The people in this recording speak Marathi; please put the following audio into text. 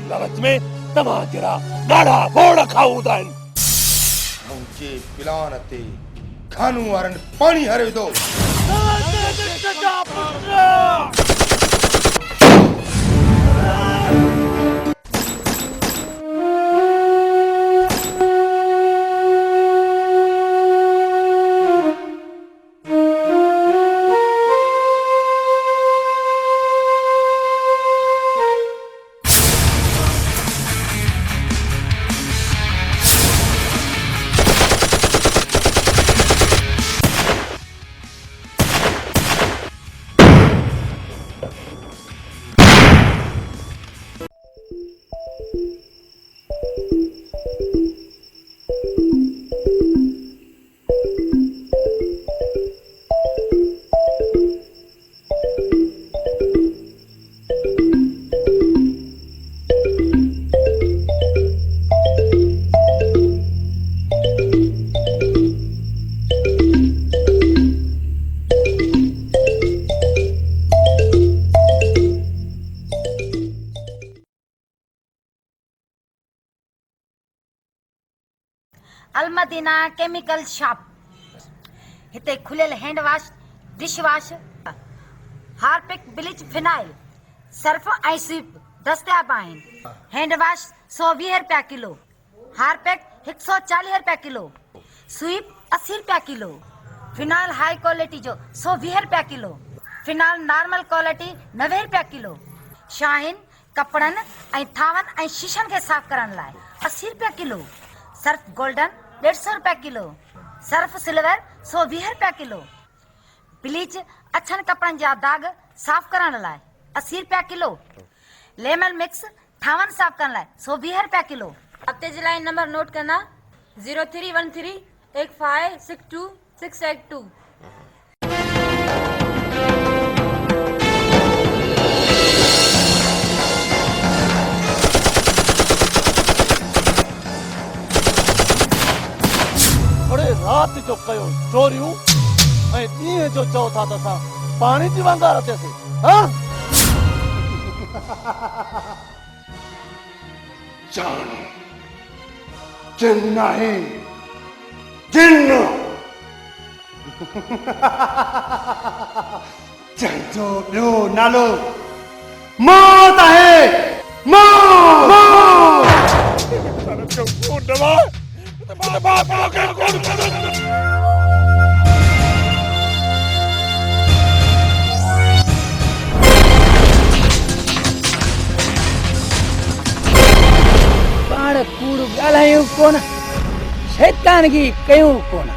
लालच में तमा जरा गाढ़ा बोड़ खाऊदन मुझे पिलान ते खानू वारन पानी हरे दो अलमदीना केमिकल शॉप हिते खुलियल hand wash dish wash Harpic bleach phenyl Surf ऐं स्वीप दस्तियाब आहिनि हैंड वॉश 120 रुपया किलो हार्पिक 140 रुपया किलो स्वीप 80 रुपया किलो फिनाइल हाई क्वालिटी जो 120 रुपया किलो फिनाइल नॉर्मल क्वालिटी 90 रुपया किलो शाहीन कपड़न ऐं थावन ऐं शीशन के साफ करण लाइ 80 रुपया किलो सर्फ गोल्डन 150 रुपया किलो सर्फ सिल्वर 120 रुपया किलो ब्लीच अछन कपड़न जा दाग साफ करण लाइ 80 रुपया किलो लेमन मिक्स थावन साफ करण लाइ 120 रुपया किलो हफ्ते जी लाइन नंबर नोट करना 03138562 रात जो कयो चोरियूं ऐं ॾींहं जो चओ था त असां पाणी जी वांदा रथियासीं हाँ जान जिन नाही जिन जंहिंजो ॿियो नालो मौत आहे पाण कूड़ ॻाल्हायूं कोन शैतानगी कयूं कोन